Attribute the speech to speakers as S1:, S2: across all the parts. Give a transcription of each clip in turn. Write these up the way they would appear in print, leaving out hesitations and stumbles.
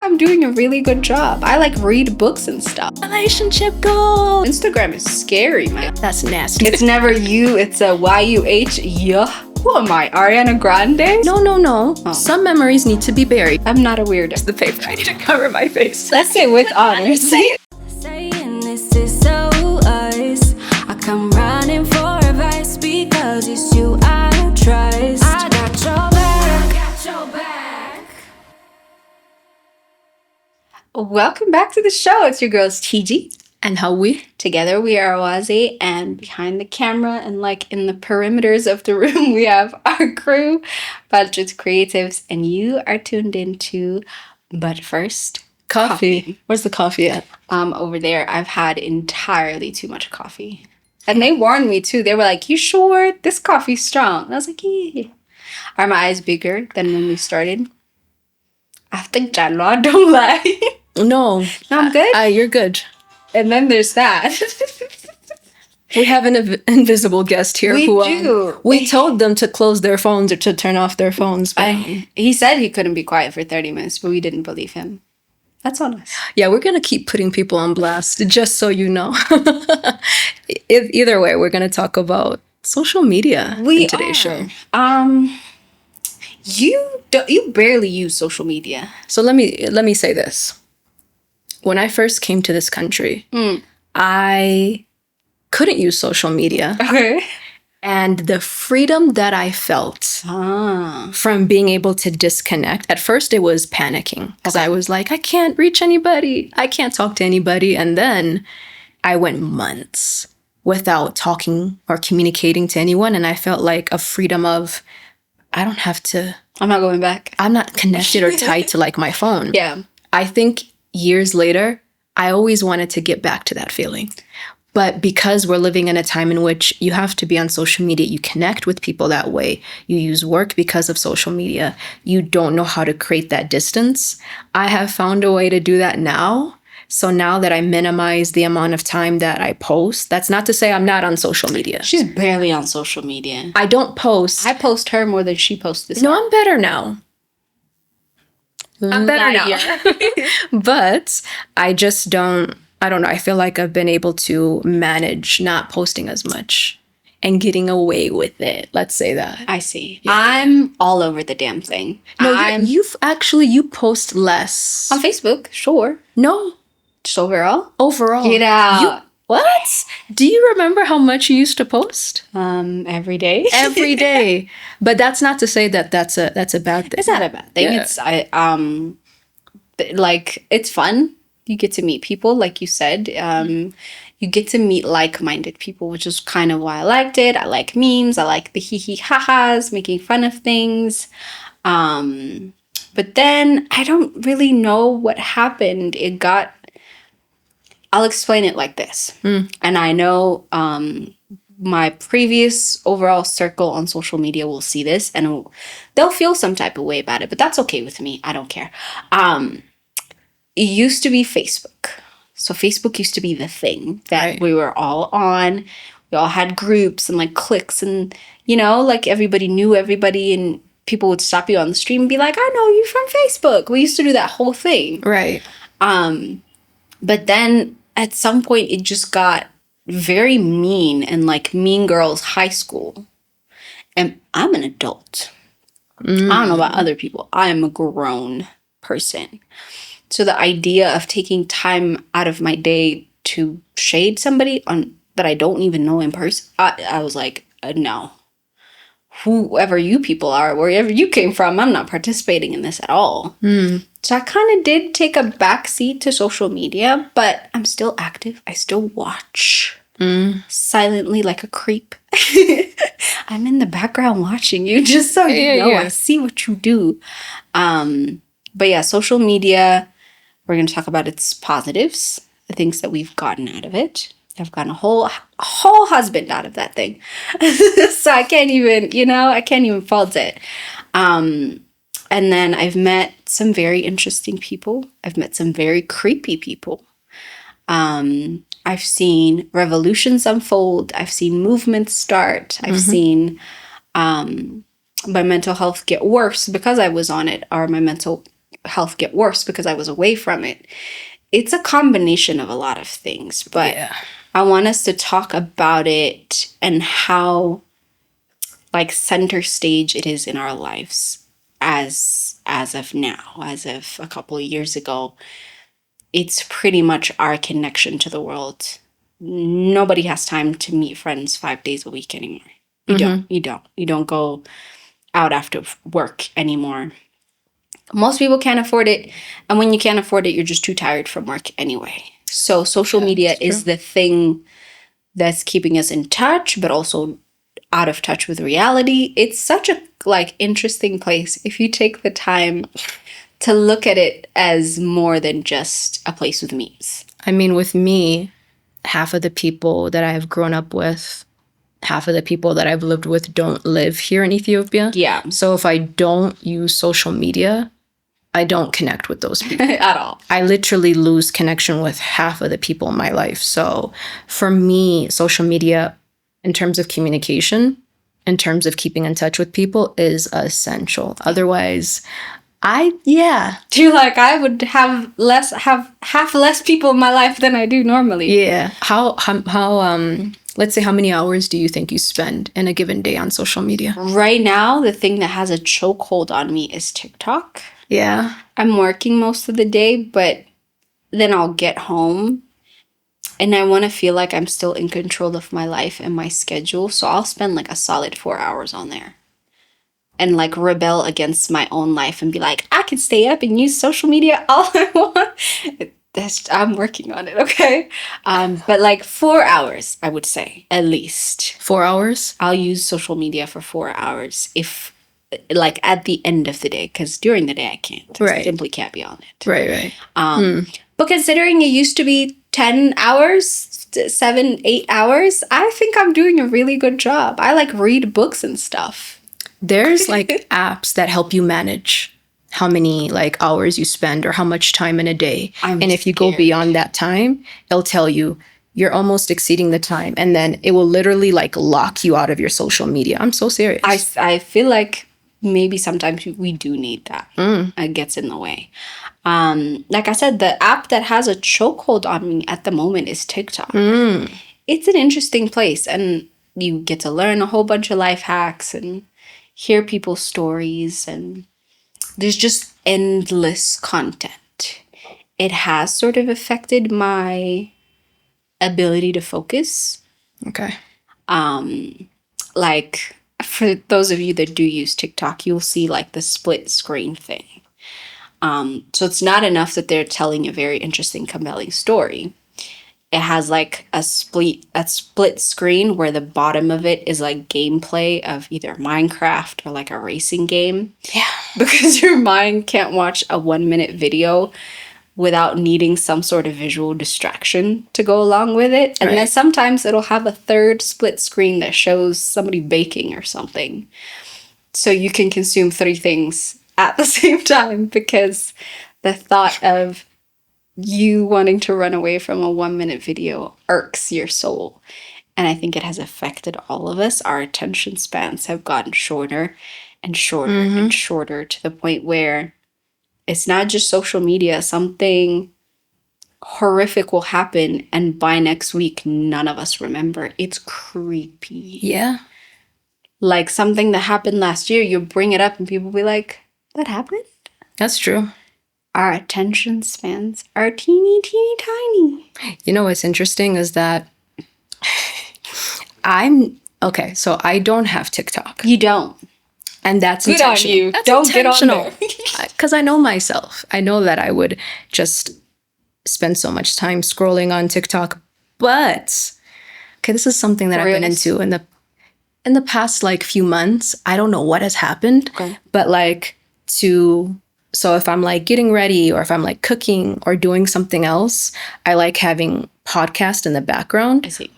S1: I'm doing a really good job. I like read books and stuff.
S2: Relationship goals.
S1: Instagram is scary, man.
S2: That's nasty.
S1: It's never you, it's a YUH. Yeah. Who am I? Ariana Grande?
S2: No. Oh. Some memories need to be buried.
S1: I'm not a weirdo.
S2: It's the paper. I need to cover my face.
S1: Let's say with honors.
S3: Saying this is so us. I come running for advice because it's you I trust. I got your back.
S1: Welcome back to the show. It's your girls Tigist
S2: And Hawi.
S1: Together we are Awaze, and behind the camera and like in the perimeters of the room we have our crew, Balchut creatives, and you are tuned into But First,
S2: Coffee. Where's the coffee at?
S1: Over there. I've had entirely too much coffee. And they warned me too. They were like, "You sure? This coffee's strong." And I was like, "Yeah." Are my eyes bigger than when we started? I think Jalwa, don't lie.
S2: No,
S1: I'm good.
S2: You're good.
S1: And then there's that.
S2: We have an invisible guest here.
S1: We
S2: who
S1: do.
S2: We told them to close their phones or to turn off their phones. But
S1: He said he couldn't be quiet for 30 minutes, but we didn't believe him. That's on us.
S2: yeah, we're going to keep putting people on blast, just so you know. Either way, we're going to talk about social media in today's show.
S1: You barely use social media.
S2: So let me say this. When I first came to this country, I couldn't use social media.
S1: Okay.
S2: And the freedom that I felt from being able to disconnect, at first it was panicking because I was like, I can't reach anybody. I can't talk to anybody. And then I went months without talking or communicating to anyone. And I felt like a freedom of, I don't have to.
S1: I'm not going back.
S2: I'm not connected or tied to like my phone.
S1: Yeah.
S2: I think years later, I always wanted to get back to that feeling. But because we're living in a time in which you have to be on social media, you connect with people that way, you use work because of social media, you don't know how to create that distance. I have found a way to do that now. So now that I minimize the amount of time that I post, that's not to say I'm not on social media.
S1: She's barely on social media.
S2: I don't post.
S1: I post her more than she posts this.
S2: No, I'm better now. I'm better now. But I just don't. I don't know. I feel like I've been able to manage not posting as much and getting away with it. Let's say that.
S1: I see. Yeah. I'm all over the damn thing.
S2: No, you post less.
S1: On Facebook, sure.
S2: No.
S1: Just overall?
S2: Overall.
S1: Get out.
S2: What? Do you remember how much you used to post?
S1: Every day.
S2: Every day. But that's not to say that that's a bad thing.
S1: It's not a bad thing.
S2: Yeah.
S1: It's fun. You get to meet people, like you said. You get to meet like-minded people, which is kind of why I liked it. I like memes. I like the hee-hee-ha-has, making fun of things. But then I don't really know what happened. I'll explain it like this. And I know my previous overall circle on social media will see this and they'll feel some type of way about it, but that's okay with me. I don't care. It used to be Facebook. So Facebook used to be the thing that we were all on. We all had groups and like cliques and, like everybody knew everybody and people would stop you on the street and be like, I know you from Facebook. We used to do that whole thing.
S2: Right.
S1: But then at some point it just got very mean and like Mean Girls High School. And I'm an adult. I don't know about other people. I am a grown person. So the idea of taking time out of my day to shade somebody that I don't even know in person, I was like, no. Whoever you people are, wherever you came from, I'm not participating in this at all. So I kind of did take a backseat to social media, but I'm still active. I still watch silently like a creep. I'm in the background watching you just so you know. I see what you do. But yeah, social media, we're going to talk about its positives, the things that we've gotten out of it. I've gotten a whole husband out of that thing. So I can't even fault it. And then I've met some very interesting people. I've met some very creepy people. I've seen revolutions unfold. I've seen movements start. I've seen my mental health get worse because I was on it, or my mental health get worse because I was away from it. It's a combination of a lot of things, but I want us to talk about it and how like center stage it is in our lives as of now, as of a couple of years ago. It's pretty much our connection to the world. Nobody has time to meet friends 5 days a week anymore. You don't go out after work anymore. Most people can't afford it. And when you can't afford it, you're just too tired from work anyway. So social media is the thing that's keeping us in touch, but also out of touch with reality. It's such a like interesting place if you take the time to look at it as more than just a place with memes.
S2: I mean, with me, half of the people that I have grown up with, half of the people that I've lived with don't live here in Ethiopia.
S1: Yeah.
S2: So if I don't use social media, I don't connect with those people
S1: At all.
S2: I literally lose connection with half of the people in my life. So for me, social media, in terms of communication, in terms of keeping in touch with people, is essential. Otherwise,
S1: Do like I would have half less people in my life than I do normally.
S2: Yeah. How let's say how many hours do you think you spend in a given day on social media?
S1: Right now, the thing that has a chokehold on me is TikTok.
S2: Yeah.
S1: I'm working most of the day, but then I'll get home and I want to feel like I'm still in control of my life and my schedule. So I'll spend like a solid 4 hours on there and like rebel against my own life and be like, I can stay up and use social media all I want. I'm working on it, okay? But like 4 hours, I would say, at least.
S2: 4 hours?
S1: I'll use social media for 4 hours if, like, at the end of the day, because during the day I can't. I simply can't be on it.
S2: Right.
S1: But considering it used to be 10 hours, 7, 8 hours, I think I'm doing a really good job. I like read books and stuff.
S2: There's like apps that help you manage how many like hours you spend or how much time in a day. And if you go beyond that time, it'll tell you you're almost exceeding the time. And then it will literally like lock you out of your social media. I'm so serious.
S1: I feel like maybe sometimes we do need that. It gets in the way. Like I said, the app that has a chokehold on me at the moment is TikTok. It's an interesting place. And you get to learn a whole bunch of life hacks and hear people's stories, and there's just endless content. It has sort of affected my ability to focus.
S2: Okay.
S1: Like, for those of you that do use TikTok, you'll see like the split screen thing. So it's not enough that they're telling a very interesting, compelling story. It has like a split screen where the bottom of it is like gameplay of either Minecraft or like a racing game.
S2: Yeah.
S1: Because your mind can't watch a 1-minute video without needing some sort of visual distraction to go along with it. And then sometimes it'll have a third split screen that shows somebody baking or something. So you can consume 3 things at the same time because the thought of you wanting to run away from a 1-minute video irks your soul. And I think it has affected all of us. Our attention spans have gotten shorter and shorter and shorter to the point where it's not just social media. Something horrific will happen and by next week, none of us remember. It's creepy.
S2: Yeah.
S1: Like something that happened last year, you bring it up and people be like, that happened?
S2: That's true.
S1: Our attention spans are teeny, teeny, tiny.
S2: You know what's interesting is that so I don't have TikTok.
S1: You don't.
S2: And that's
S1: good
S2: intentional.
S1: on you.
S2: That's
S1: Don't get on there.
S2: Because I know myself. I know that I would just spend so much time scrolling on TikTok. But, okay, this is something that I've been into in the past like few months. I don't know what has happened.
S1: Okay.
S2: But like so if I'm like getting ready or if I'm like cooking or doing something else, I like having podcast in the background.
S1: I see.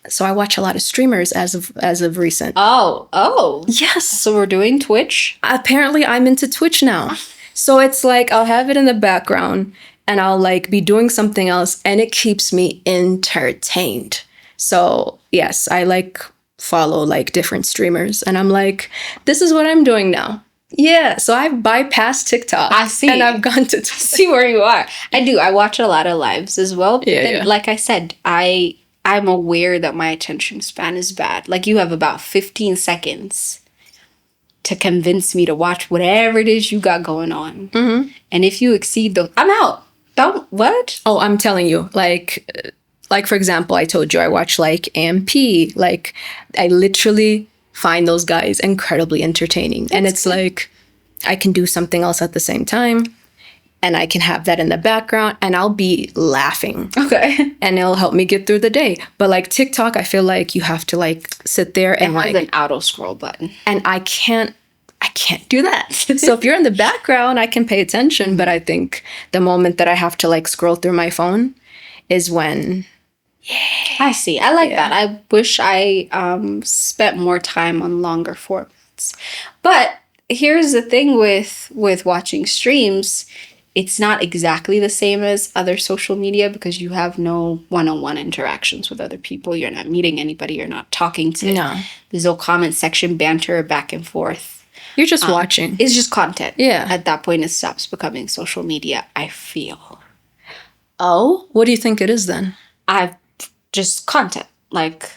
S2: So I watch a lot of streamers as of recent.
S1: Oh.
S2: Yes.
S1: So we're doing Twitch?
S2: Apparently I'm into Twitch now. So it's like I'll have it in the background and I'll like be doing something else and it keeps me entertained. So yes, I like follow like different streamers and I'm like, this is what I'm doing now. Yeah, so I bypassed TikTok.
S1: I see.
S2: And I've gone to
S1: See where you are. I do. I watch a lot of lives as well. But
S2: Yeah,
S1: then,
S2: yeah.
S1: like I said, I'm aware that my attention span is bad. Like, you have about 15 seconds to convince me to watch whatever it is you got going on. Mm-hmm. And if you exceed those, I'm out. Don't, what?
S2: Oh, I'm telling you, like for example, I told you I watch like AMP. Like, I literally find those guys incredibly entertaining. And it's like, I can do something else at the same time. And I can have that in the background and I'll be laughing.
S1: Okay.
S2: And it'll help me get through the day. But like TikTok, I feel like you have to like sit there and
S1: It has
S2: like,
S1: an auto scroll button.
S2: and I can't do that. So if you're in the background, I can pay attention. But I think the moment that I have to like scroll through my phone is when,
S1: I see. I like that. I wish I spent more time on longer formats. But here's the thing with watching streams. It's not exactly the same as other social media because you have no one-on-one interactions with other people. You're not meeting anybody. You're not talking to.
S2: No.
S1: There's no comment section banter back and forth.
S2: you're just watching.
S1: It's just content.
S2: Yeah.
S1: At that point, it stops becoming social media, I feel.
S2: Oh, what do you think it is then?
S1: I've just content. Like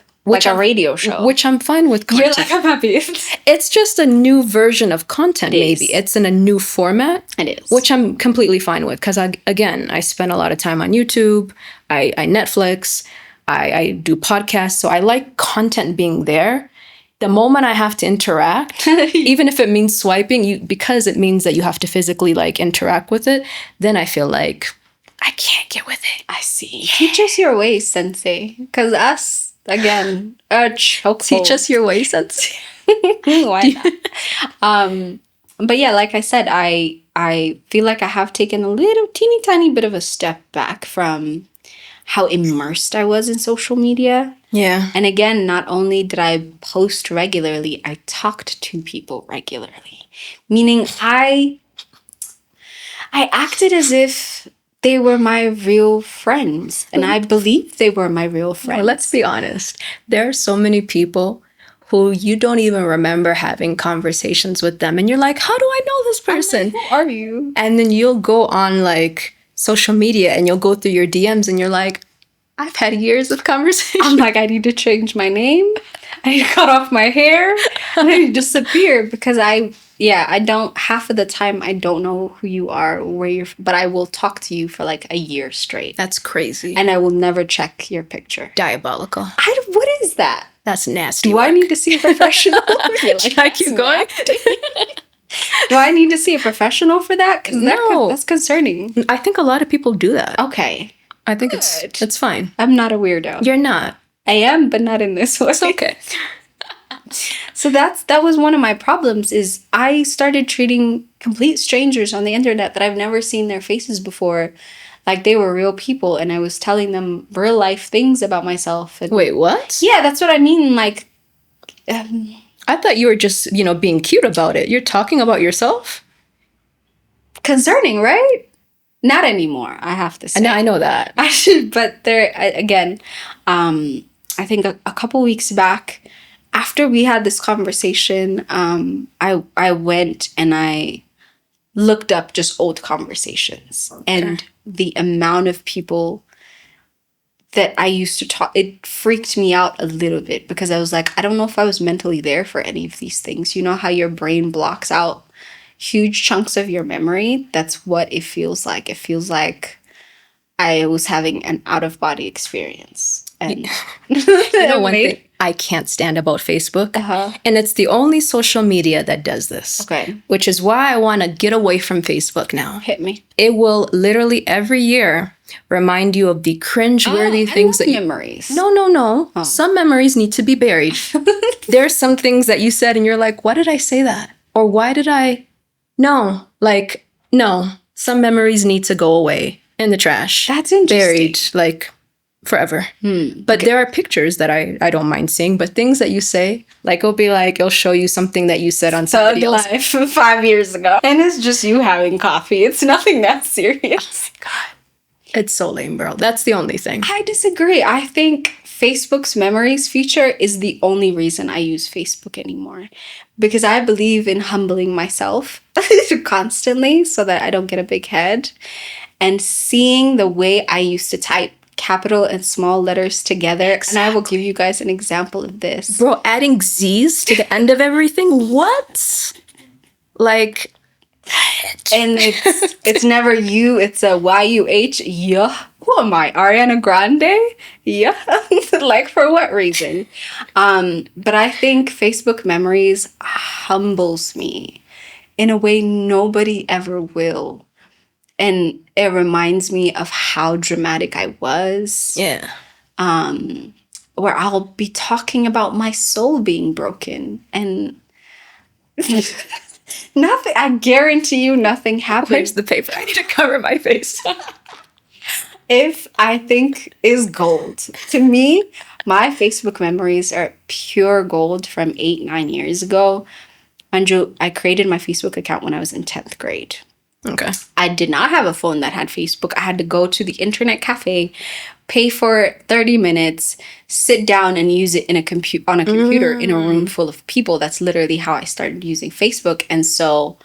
S1: a radio show.
S2: Which I'm fine with
S1: You're
S2: content.
S1: like, I'm happy.
S2: It's just a new version of content,
S1: It
S2: maybe.
S1: is.
S2: It's in a new format.
S1: It is.
S2: Which I'm completely fine with. Because, I spend a lot of time on YouTube. I Netflix. I do podcasts. So I like content being there. The moment I have to interact, even if it means swiping, because it means that you have to physically like interact with it, then I feel like I can't get with it.
S1: I see. Teach us your ways, Sensei. Because us, again, chokehold.
S2: Teach us your ways. That's
S1: Why not? But yeah, like I said, I feel like I have taken a little teeny tiny bit of a step back from how immersed I was in social media.
S2: yeah.
S1: And again, not only did I post regularly, I talked to people regularly. Meaning I acted as if they were my real friends. And I believed they were my real friends.
S2: Well, let's be honest. There are so many people who you don't even remember having conversations with them. And you're like, how do I know this person?
S1: Who are you?
S2: And then you'll go on like social media and you'll go through your DMs and you're like, I've had years of conversation.
S1: I'm like, I need to change my name. I need to cut off my hair. I need to disappear because I don't, half of the time, I don't know who you are, but I will talk to you for like a year straight.
S2: That's crazy.
S1: And I will never check your picture.
S2: Diabolical.
S1: What is that?
S2: That's nasty.
S1: Do I need to see a professional? You're like,
S2: Should I keep going?
S1: Do I need to see a professional for that? Because
S2: No.
S1: that's concerning.
S2: I think a lot of people do that.
S1: Okay.
S2: I think
S1: Good.
S2: it's fine.
S1: I'm not a weirdo.
S2: You're not.
S1: I am, but not in this way.
S2: It's okay.
S1: So that was one of my problems is I started treating complete strangers on the internet that I've never seen their faces before like they were real people, and I was telling them real life things about myself. And
S2: Wait, what?
S1: yeah, that's what I mean. Like,
S2: I thought you were just, being cute about it. You're talking about yourself?
S1: concerning, right? Not anymore, I have to say.
S2: And I know that.
S1: But there again, I think a couple weeks back, after we had this conversation, I went and I looked up just old conversations, and the amount of people that I used to talk, it freaked me out a little bit because I was like, I don't know if I was mentally there for any of these things. You know how your brain blocks out huge chunks of your memory? That's what it feels like. It feels like I was having an out-of-body experience. And
S2: One thing I can't stand about Facebook,
S1: Uh-huh.
S2: and it's the only social media that does this.
S1: Okay.
S2: Which is why I want to get away from Facebook now.
S1: Hit me.
S2: It will literally every year remind you of the cringe-worthy things that you...
S1: memories.
S2: No. Some memories need to be buried. There's some things that you said and you're like, why did I say that? Or why did I... No. Some memories need to go away in the trash.
S1: That's interesting.
S2: Buried, forever. But there are pictures that I don't mind seeing, but things that you say, it'll show you something that you said on
S1: Thug
S2: somebody else.
S1: life 5 years ago. And it's just you having coffee. It's nothing that serious.
S2: God. It's so lame, bro. That's the only thing.
S1: I disagree. I think Facebook's memories feature is the only reason I use Facebook anymore. Because I believe in humbling myself constantly so that I don't get a big head. And seeing the way I used to type capital and small letters together. Exactly. And I will give you guys an example of this.
S2: Bro, adding Z's to the end of everything? What? Like...
S1: And it's never you, it's a Y-U-H. Yeah. Who am I? Ariana Grande? Yeah. Like, for what reason? But I think Facebook memories humbles me in a way nobody ever will. And it reminds me of how dramatic I was.
S2: Yeah.
S1: Where I'll be talking about my soul being broken. And... nothing, I guarantee you nothing happened.
S2: Where's the paper? I need to cover my face.
S1: If I think is gold. To me, my Facebook memories are pure gold from 8-9 years ago. Anju, I created my Facebook account when I was in 10th grade.
S2: Okay.
S1: I did not have a phone that had Facebook. I had to go to the internet cafe, pay for 30 minutes, sit down and use it in on a computer in a room full of people. That's literally how I started using Facebook. And so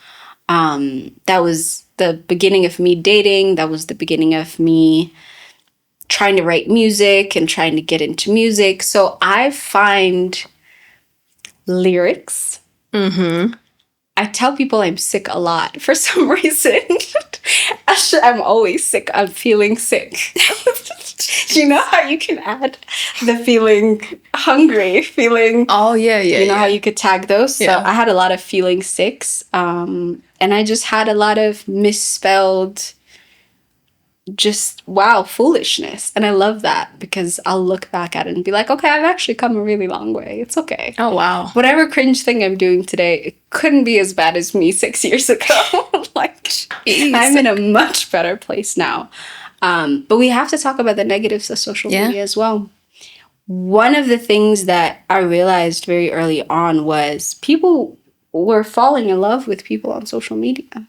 S1: that was the beginning of me dating. That was the beginning of me trying to write music and trying to get into music. So I find lyrics. I tell people I'm sick a lot for some reason. I'm always sick. I'm feeling sick. You know how you can add the feeling hungry, feeling...
S2: Oh, yeah.
S1: You know how you could tag those?
S2: Yeah.
S1: So I had a lot of feeling sicks. And I just had a lot of misspelled... just, wow, foolishness. And I love that because I'll look back at it and be like, okay, I've actually come a really long way. It's okay.
S2: Oh, wow.
S1: Whatever cringe thing I'm doing today, it couldn't be as bad as me 6 years ago. Like, jeez. I'm in a much better place now. But we have to talk about the negatives of social media as well. One of the things that I realized very early on was people were falling in love with people on social media.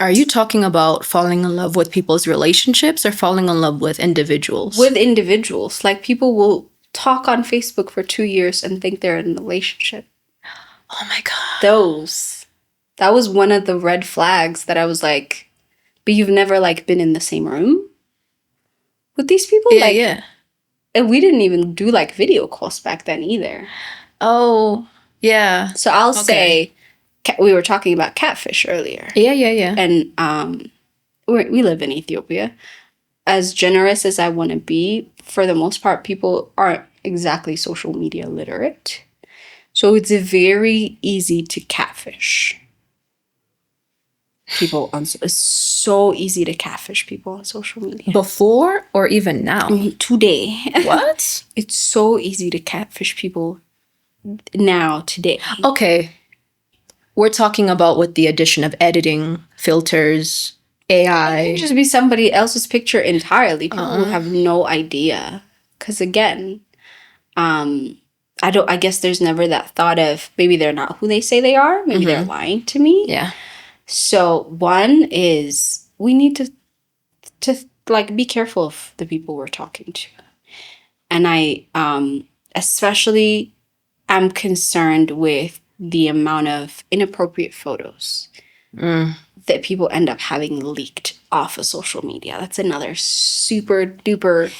S2: Are you talking about falling in love with people's relationships or falling in love with individuals?
S1: With individuals. Like, people will talk on Facebook for 2 years and think they're in a relationship.
S2: Oh my God.
S1: That was one of the red flags that I was like, but you've never, like, been in the same room with these people?
S2: Yeah.
S1: And we didn't even do, like, video calls back then either.
S2: Oh, yeah.
S1: So I'll say... we were talking about catfish earlier.
S2: Yeah.
S1: And we live in Ethiopia. As generous as I want to be, for the most part, people aren't exactly social media literate. So it's very easy to catfish people. It's so easy to catfish people on social media.
S2: Before or even now?
S1: Today.
S2: What?
S1: It's so easy to catfish people now, today.
S2: Okay. We're talking about with the addition of editing, filters, AI.
S1: It can just be somebody else's picture entirely. People will have no idea. Because again, I guess there's never that thought of maybe they're not who they say they are. Maybe they're lying to me.
S2: Yeah. So
S1: one is we need to like be careful of the people we're talking to. And I especially am concerned with the amount of inappropriate photos that people end up having leaked off of social media. That's another super duper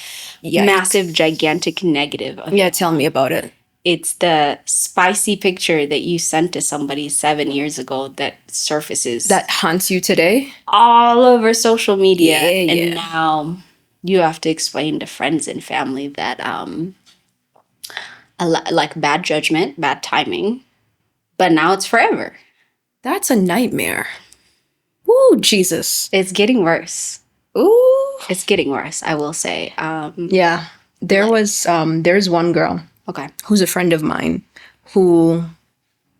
S1: massive, gigantic negative.
S2: Tell me about it.
S1: It's the spicy picture that you sent to somebody 7 years ago that surfaces.
S2: That haunts you today?
S1: All over social media.
S2: Yeah.
S1: And now you have to explain to friends and family that like bad judgment, bad timing. But now it's forever.
S2: That's a nightmare. Woo, Jesus.
S1: It's getting worse.
S2: Ooh.
S1: It's getting worse, I will say.
S2: Yeah. There's one girl.
S1: Okay.
S2: Who's a friend of mine who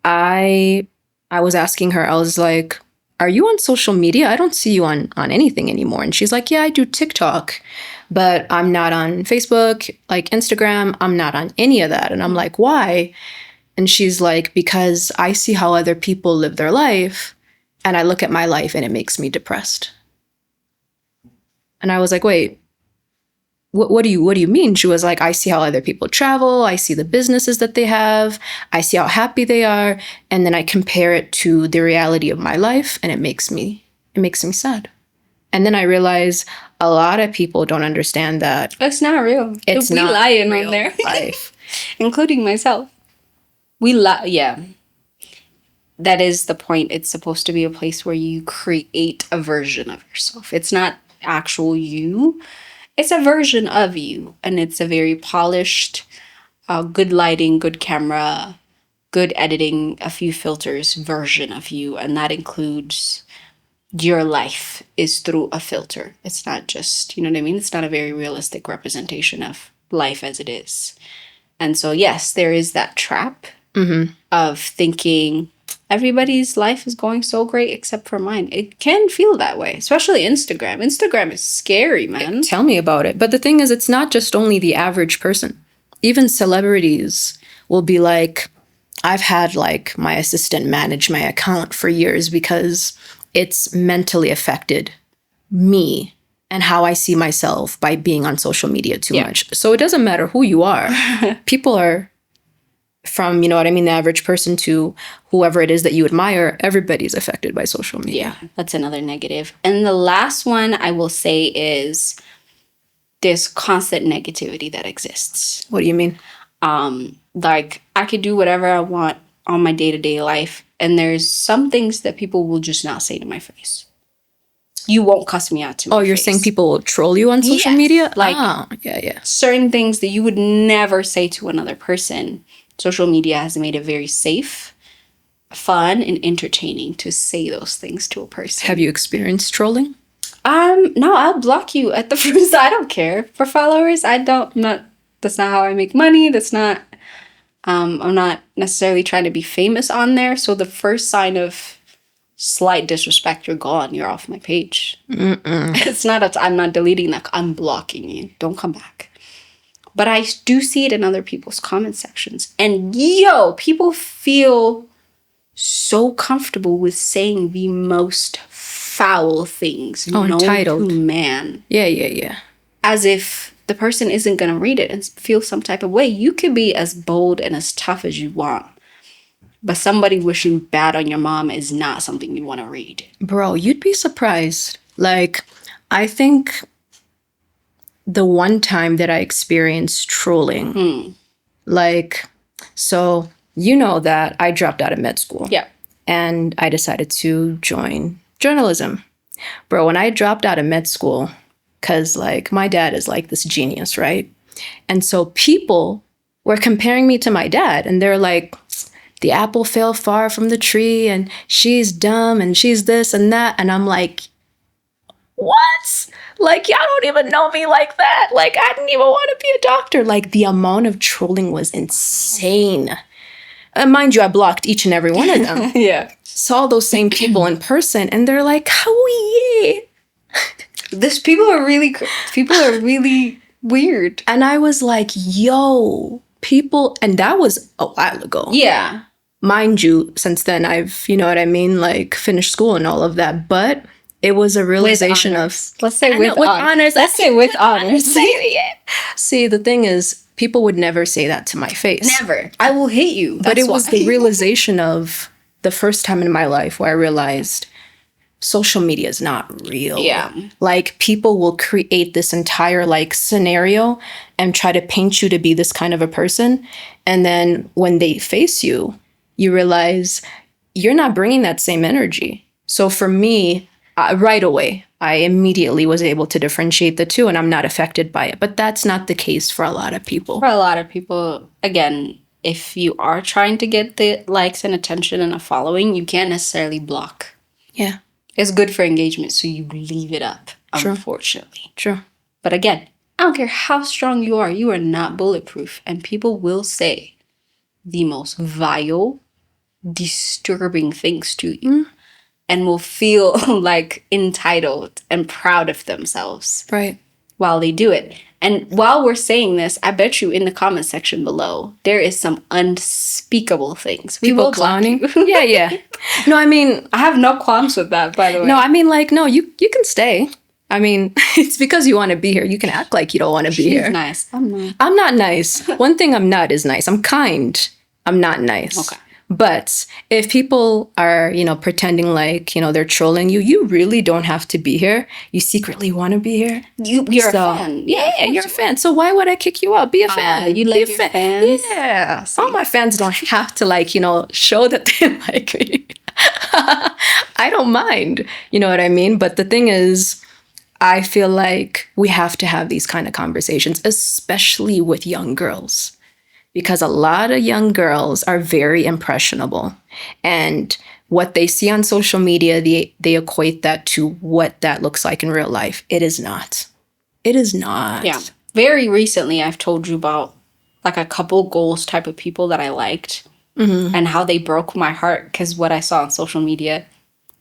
S2: I was asking her, I was like, are you on social media? I don't see you on anything anymore. And she's like, yeah, I do TikTok, but I'm not on Facebook, like Instagram. I'm not on any of that. And I'm like, why? And she's like, because I see how other people live their life and I look at my life and it makes me depressed. And I was like, wait, what do you mean? She was like, I see how other people travel. I see the businesses that they have. I see how happy they are. And then I compare it to the reality of my life, and it makes me sad. And then I realize a lot of people don't understand that
S1: It's not real.
S2: it's
S1: we
S2: not
S1: lying
S2: real
S1: on there,
S2: life.
S1: including myself. We lie. Yeah. That is the point. It's supposed to be a place where you create a version of yourself. It's not actual you. It's a version of you. And it's a very polished, good lighting, good camera, good editing, a few filters version of you. And that includes your life is through a filter. It's not just, you know what I mean? It's not a very realistic representation of life as it is. And so, yes, there is that trap of thinking everybody's life is going so great except for mine. It can feel that way, especially Instagram. Instagram is scary, man.
S2: Tell me about it. But the thing is, it's not just only the average person. Even celebrities will be like, I've had like my assistant manage my account for years because it's mentally affected me and how I see myself by being on social media too much. So it doesn't matter who you are. People are from, you know what I mean, the average person to whoever it is that you admire. Everybody's affected by social media.
S1: Yeah, that's another negative. And the last one I will say is this constant negativity that exists.
S2: What do you mean?
S1: Like, I could do whatever I want on my day-to-day life, and there's some things that people will just not say to my face. You won't cuss me out to my face.
S2: Oh, you're saying people will troll you on social media?
S1: Like,
S2: yeah.
S1: certain things that you would never say to another person. Social media has made it very safe, fun, and entertaining to say those things to a person.
S2: Have you experienced trolling?
S1: No, I'll block you at the first. I don't care. For followers, that's not how I make money. That's not, I'm not necessarily trying to be famous on there. So the first sign of slight disrespect, you're gone. You're off my page. It's not, I'm not deleting that. I'm blocking you. Don't come back. But I do see it in other people's comment sections. And people feel so comfortable with saying the most foul things known
S2: entitled.
S1: to man.
S2: Yeah.
S1: As if the person isn't going to read it and feel some type of way. You could be as bold and as tough as you want. But somebody wishing bad on your mom is not something you want to read.
S2: Bro, you'd be surprised. Like, I think the one time that I experienced trolling, like, so you know that I dropped out of med school.
S1: Yeah.
S2: And I decided to join journalism. Bro, when I dropped out of med school, because like my dad is like this genius, right? And so people were comparing me to my dad, and they're like, the apple fell far from the tree, and she's dumb, and she's this and that. And I'm like, what? Like, y'all don't even know me like that. Like, I didn't even want to be a doctor. Like, the amount of trolling was insane. Mind you, I blocked each and every one of them.
S1: Yeah.
S2: Saw those same people in person, and they're like, Hawi.
S1: People are really weird.
S2: And I was like, yo, people, and that was a while ago.
S1: Yeah.
S2: Mind you, since then I've, you know what I mean, like finished school and all of that. But it was a realization of,
S1: let's say with
S2: honors.
S1: Let's say with honors.
S2: See, the thing is, people would never say that to my face.
S1: Never. I will hate you.
S2: But it was the realization of the first time in my life where I realized social media is not real.
S1: Yeah.
S2: Like, people will create this entire like scenario and try to paint you to be this kind of a person. And then when they face you, you realize you're not bringing that same energy. So for me, right away, I immediately was able to differentiate the two, and I'm not affected by it. But that's not the case for a lot of people.
S1: For a lot of people, again, if you are trying to get the likes and attention and a following, you can't necessarily block.
S2: Yeah.
S1: It's good for engagement, so you leave it up,
S2: True.
S1: unfortunately.
S2: True.
S1: But again, I don't care how strong you are not bulletproof. And people will say the most vile, disturbing things to you. And will feel like entitled and proud of themselves.
S2: Right.
S1: While they do it. And while we're saying this, I bet you in the comment section below, there is some unspeakable things.
S2: People clowning. Yeah. No, I mean,
S1: I have no qualms with that, by the way.
S2: No, I mean, like, no, you can stay. I mean, it's because you want to be here. You can act like you don't want to be
S1: She's
S2: here.
S1: nice. I'm not.
S2: I'm not nice. One thing I'm not is nice. I'm kind. I'm not nice.
S1: Okay.
S2: But if people are, pretending like, they're trolling you, you really don't have to be here. You secretly want to be here.
S1: You're a fan.
S2: Yeah, you're a fan. So why would I kick you out? Be a fan.
S1: You
S2: Be
S1: love
S2: a
S1: your fans?
S2: Yeah. All my fans don't have to show that they like me. I don't mind. You know what I mean? But the thing is, I feel like we have to have these kind of conversations, especially with young girls. Because a lot of young girls are very impressionable. And what they see on social media, they equate that to what that looks like in real life. It is not. It is not.
S1: Yeah. Very recently, I've told you about like a couple goals type of people that I liked and how they broke my heart because what I saw on social media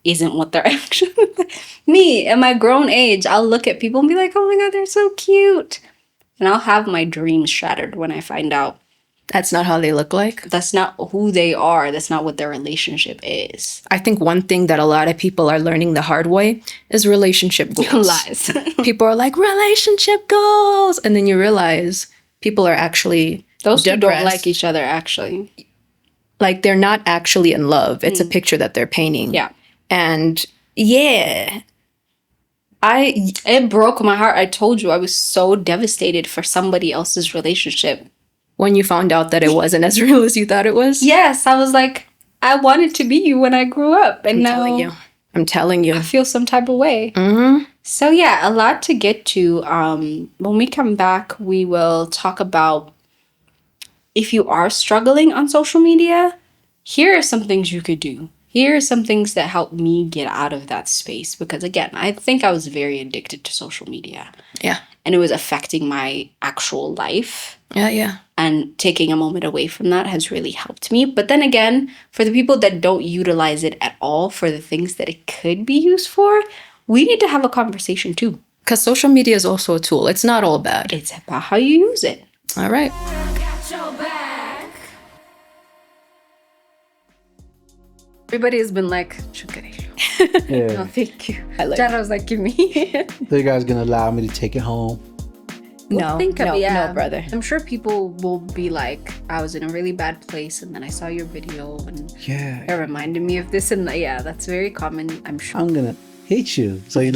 S1: isn't what they're actually. Me, at my grown age, I'll look at people and be like, oh my God, they're so cute. And I'll have my dreams shattered when I find out
S2: That's not how they look like.
S1: that's not who they are. That's not what their relationship is.
S2: I think one thing that a lot of people are learning the hard way is relationship goals.
S1: Lies.
S2: People are like, relationship goals. And then you realize people are actually
S1: Those two don't
S2: depressed.
S1: like each other, actually.
S2: Like they're not actually in love. It's a picture that they're painting.
S1: Yeah.
S2: And yeah,
S1: It broke my heart. I told you I was so devastated for somebody else's relationship.
S2: when you found out that it wasn't as real as you thought it was.
S1: Yes, I was like, I wanted to be you when I grew up. And now
S2: I'm telling you.
S1: I feel some type of way.
S2: Mm-hmm.
S1: So yeah, a lot to get to. When we come back, we will talk about if you are struggling on social media, here are some things you could do. Here are some things that helped me get out of that space. Because again, I think I was very addicted to social media.
S2: Yeah.
S1: And it was affecting my actual life.
S2: Yeah.
S1: And taking a moment away from that has really helped me. But then again, for the people that don't utilize it at all for the things that it could be used for, we need to have a conversation too.
S2: Because social media is also a tool. It's not all bad.
S1: It's about how you use it.
S2: All right. Everybody has been like,
S4: Yeah.
S1: No, thank you.
S2: I like
S1: Jana was like, give me.
S4: So you guys gonna allow me to take it home?
S2: no, no, brother.
S1: I'm sure people will be like, I was in a really bad place and then I saw your video and
S4: Yeah.
S1: it reminded me of this and that. Yeah, that's very common, I'm sure.
S4: I'm gonna hit you. So you're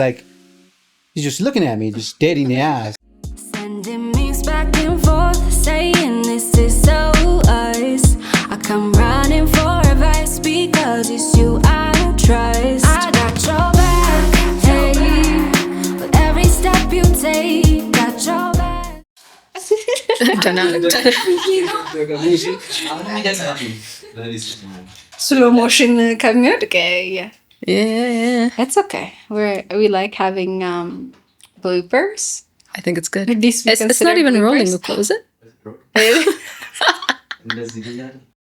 S4: just looking at me, just dead in the eyes.
S3: Sending memes back and forth, saying this is so us. I come running for advice because it's you I trust. I got your back, hey. With every step you take, got your back.
S1: Slow motion kamıyor okay.
S2: Yeah.
S1: It's okay. We like having bloopers.
S2: I think it's good.
S1: These we
S2: It's not
S1: consider
S2: even rolling.
S1: bloopers.
S2: Close it.